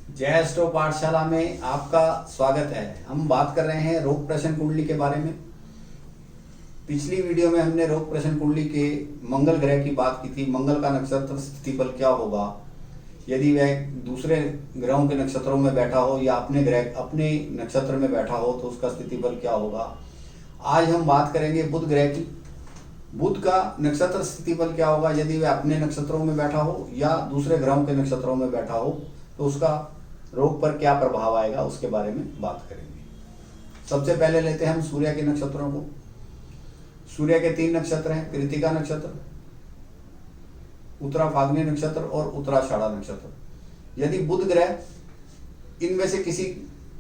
जय स्टो पाठशाला में आपका स्वागत है। हम बात कर रहे हैं रोग प्रश्न कुंडली के बारे में। पिछली वीडियो में हमने रोग प्रश्न कुंडली के मंगल ग्रह की बात की थी। मंगल का नक्षत्र स्थिति बल क्या होगा यदि वह दूसरे ग्रहों के नक्षत्रों में बैठा हो या अपने नक्षत्र में बैठा हो तो उसका स्थिति बल क्या होगा। आज हम बात करेंगे बुध ग्रह की। बुध का नक्षत्र स्थिति बल क्या होगा यदि वह अपने नक्षत्रों में बैठा हो या दूसरे ग्रहों के नक्षत्रों में बैठा हो तो उसका रोग पर क्या प्रभाव आएगा, उसके बारे में बात करेंगे। सबसे पहले लेते हैं हम सूर्य के नक्षत्रों को। सूर्य के 3 नक्षत्र हैं, कृत्तिका नक्षत्र, उत्तरा फाल्गुनी नक्षत्र और उत्तराषाढ़ा नक्षत्र। यदि बुध ग्रह इनमें से किसी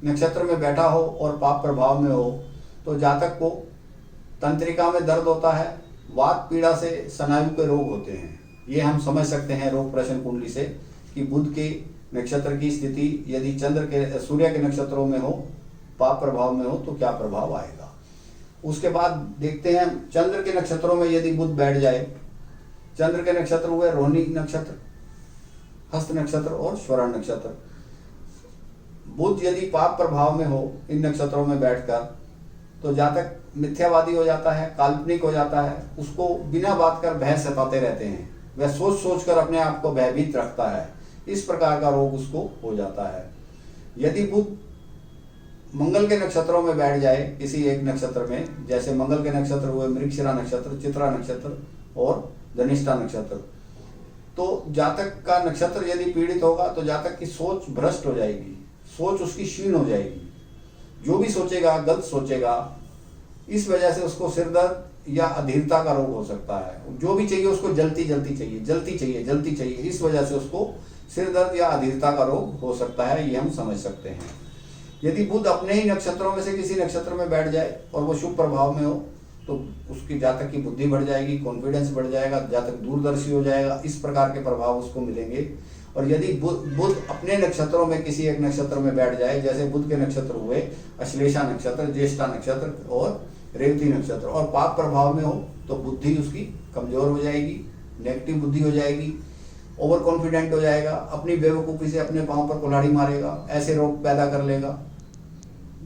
नक्षत्र में बैठा हो और पाप प्रभाव में हो तो जातक को तंत्रिका में दर्द होता है, वात पीड़ा से स्नायु के रोग होते हैं। ये हम समझ सकते हैं रोग प्रश्न कुंडली से कि बुध के नक्षत्र की स्थिति यदि सूर्य के नक्षत्रों में हो, पाप प्रभाव में हो तो क्या प्रभाव आएगा। उसके बाद देखते हैं चंद्र के नक्षत्रों में यदि बुध बैठ जाए। चंद्र के नक्षत्र हुए रोहिणी नक्षत्र, हस्त नक्षत्र और स्वर्ण नक्षत्र। बुध यदि पाप प्रभाव में हो इन नक्षत्रों में बैठकर तो जातक मिथ्यावादी हो जाता है, काल्पनिक हो जाता है, उसको बिना बात कर भय सताते रहते हैं, वह सोच सोच कर अपने आप को भयभीत रखता है। इस प्रकार का रोग उसको हो जाता है। यदि बुध मंगल के नक्षत्रों में बैठ जाए किसी एक नक्षत्र में, जैसे मंगल के नक्षत्र हुए मृगशिरा नक्षत्र, चित्रा नक्षत्र और धनिष्ठा नक्षत्र, तो जातक का नक्षत्र यदि पीड़ित होगा तो जातक की सोच भ्रष्ट हो जाएगी, सोच उसकी क्षीण हो जाएगी, जो भी सोचेगा गलत सोचेगा। इस वजह से उसको सिर दर्द या अधीरता का रोग हो सकता है। जो भी चाहिए उसको जल्दी चाहिए। इस वजह से उसको सिर दर्द या अधीरता का रोग हो सकता है, ये हम समझ सकते हैं। यदि बुध अपने ही नक्षत्रों में से किसी नक्षत्र में बैठ जाए और वो शुभ प्रभाव में हो तो उसकी जातक की बुद्धि बढ़ जाएगी, कॉन्फिडेंस बढ़ जाएगा, जातक दूरदर्शी हो जाएगा। इस प्रकार के प्रभाव उसको मिलेंगे। और यदि बुध अपने नक्षत्रों में किसी एक नक्षत्र में बैठ जाए, जैसे बुध के नक्षत्र हुए अश्लेषा नक्षत्र, ज्येष्ठा नक्षत्र और रेवती नक्षत्र, और पाप प्रभाव में हो तो बुद्धि उसकी कमजोर हो जाएगी, नेगेटिव बुद्धि हो जाएगी, ओवर कॉन्फिडेंट हो जाएगा, अपनी बेवकूफ़ी से अपने पांव पर कुल्हाड़ी मारेगा, ऐसे रोग पैदा कर लेगा।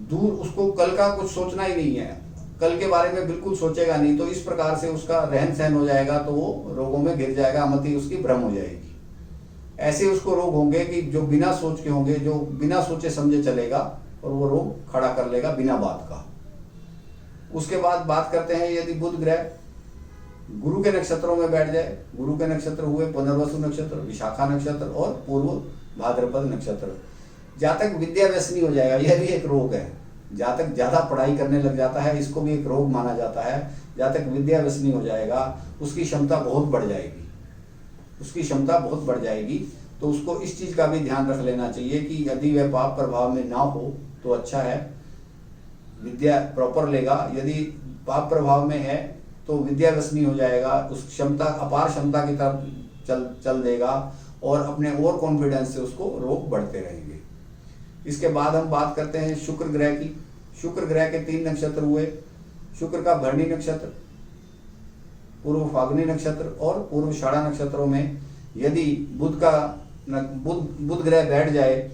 दूर उसको कल का कुछ सोचना ही नहीं है, कल के बारे में बिल्कुल सोचेगा नहीं, तो इस प्रकार से उसका रहन सहन हो जाएगा तो वो रोगों में घिर जाएगा, मति उसकी भ्रम हो जाएगी। ऐसे उसको रोग होंगे कि जो बिना सोच के होंगे, जो बिना सोचे समझे चलेगा और वो रोग खड़ा कर लेगा बिना बात का। उसके बाद बात करते हैं यदि बुध ग्रह गुरु के नक्षत्रों में बैठ जाए। गुरु के नक्षत्र हुए पुनर्वसु नक्षत्र, विशाखा नक्षत्र और पूर्व भाद्रपद नक्षत्र। जातक विद्या व्यसनी हो जाएगा, यह भी एक रोग है। जातक ज्यादा पढ़ाई करने लग जाता है, इसको भी एक रोग माना जाता है। जातक विद्या व्यसनी हो जाएगा, उसकी क्षमता बहुत बढ़ जाएगी। तो उसको इस चीज का भी ध्यान रख लेना चाहिए कि यदि वह पाप प्रभाव में ना हो तो अच्छा है, विद्या प्रॉपर लेगा। यदि पाप प्रभाव में है तो विद्या व्यसनी हो जाएगा, उस अपार क्षमता की तरफ चल देगा और अपने ओवर कॉन्फिडेंस से उसको रोग बढ़ते रहेंगे। इसके बाद हम बात करते हैं शुक्र ग्रह की। शुक्र ग्रह के 3 नक्षत्र हुए। शुक्र का भरणी नक्षत्र, पूर्व फाल्गुनी नक्षत्र और पूर्वाषाढ़ा नक्षत्रों में यदि बुध ग्रह बैठ जाए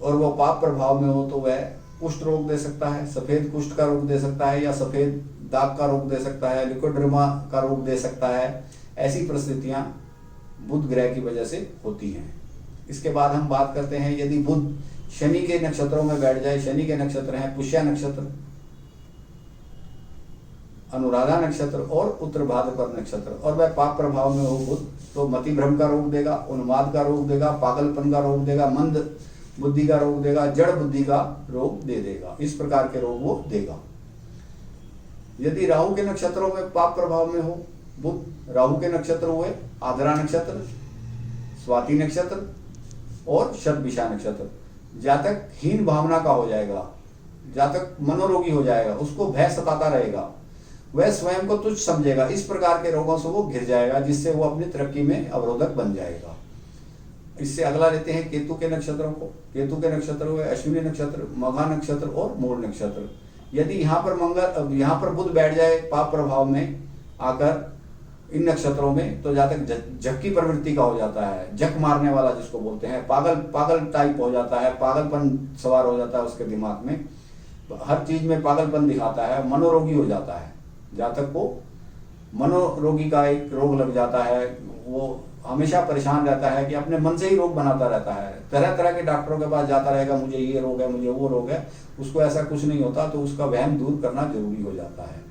और वो पाप प्रभाव में हो तो वह कुष्ठ रोग दे सकता है, सफेद कुष्ठ का रोग दे सकता है, या सफेद दाग का रोग दे सकता है, लिकोड्रमा का रोग दे सकता है। ऐसी परिस्थितियां बुध ग्रह की वजह से होती हैं। इसके बाद हम बात करते हैं यदि बुध शनि के नक्षत्रों में बैठ जाए। शनि के नक्षत्र हैं पुष्या नक्षत्र, अनुराधा नक्षत्र और उत्तर भाद्रपद नक्षत्र, और वह पाप प्रभाव में हो बुध तो मति भ्रम का रोग देगा, उन्माद का रोग देगा, पागलपन का रोग देगा, मंद बुद्धि का रोग देगा, जड़ बुद्धि का रोग दे देगा। इस प्रकार के रोग वो देगा। यदि राहु के नक्षत्रों में पाप प्रभाव में हो बुध, राहु के नक्षत्र हुए आद्रा नक्षत्र, स्वाति नक्षत्र और शतभिषा नक्षत्र, जातक हीन भावना का हो जाएगा, जातक मनोरोगी हो जाएगा, उसको भय सताता रहेगा, वह स्वयं को तुच्छ समझेगा। इस प्रकार के रोगों से वो घिर जाएगा, जिससे वो अपनी तरक्की में अवरोधक बन जाएगा। इससे अगला लेते हैं केतु के नक्षत्रों को। केतु के नक्षत्र हुए अश्विनी नक्षत्र, मघा नक्षत्र और मूल नक्षत्र। यदि यहाँ पर बुध बैठ जाए पाप प्रभाव में आकर इन नक्षत्रों में, तो जातक झक्की प्रवृत्ति का हो जाता है, झक मारने वाला जिसको बोलते हैं, पागल टाइप हो जाता है, पागलपन सवार हो जाता है उसके दिमाग में, हर चीज में पागलपन दिखाता है, मनोरोगी हो जाता है। जातक को मनोरोगी का एक रोग लग जाता है, वो हमेशा परेशान रहता है कि अपने मन से ही रोग बनाता रहता है, तरह तरह के डॉक्टरों के पास जाता रहेगा, मुझे ये रोग है, मुझे वो रोग है, उसको ऐसा कुछ नहीं होता, तो उसका वहम दूर करना जरूरी हो जाता है।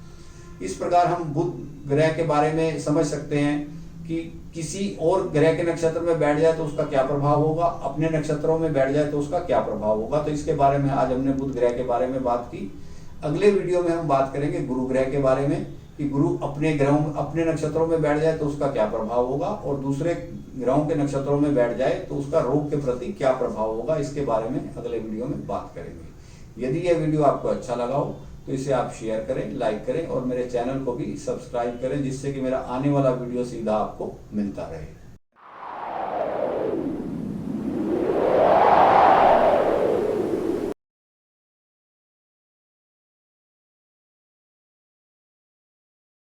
इस प्रकार हम बुध ग्रह के बारे में समझ सकते हैं कि किसी और ग्रह के नक्षत्र में बैठ जाए तो उसका क्या प्रभाव होगा, अपने नक्षत्रों में बैठ जाए तो उसका क्या प्रभाव होगा। तो इसके बारे में आज हमने बुध ग्रह के बारे में बात की। अगले वीडियो में हम बात करेंगे गुरु ग्रह के बारे में कि गुरु अपने ग्रहों अपने नक्षत्रों में बैठ जाए तो उसका क्या प्रभाव होगा, और दूसरे ग्रहों के नक्षत्रों में बैठ जाए तो उसका रोग के प्रति क्या प्रभाव होगा। इसके बारे में अगले वीडियो में बात करेंगे। यदि यह वीडियो आपको अच्छा लगा हो तो इसे आप शेयर करें, लाइक करें और मेरे चैनल को भी सब्सक्राइब करें, जिससे कि मेरा आने वाला वीडियो सीधा आपको मिलता रहे।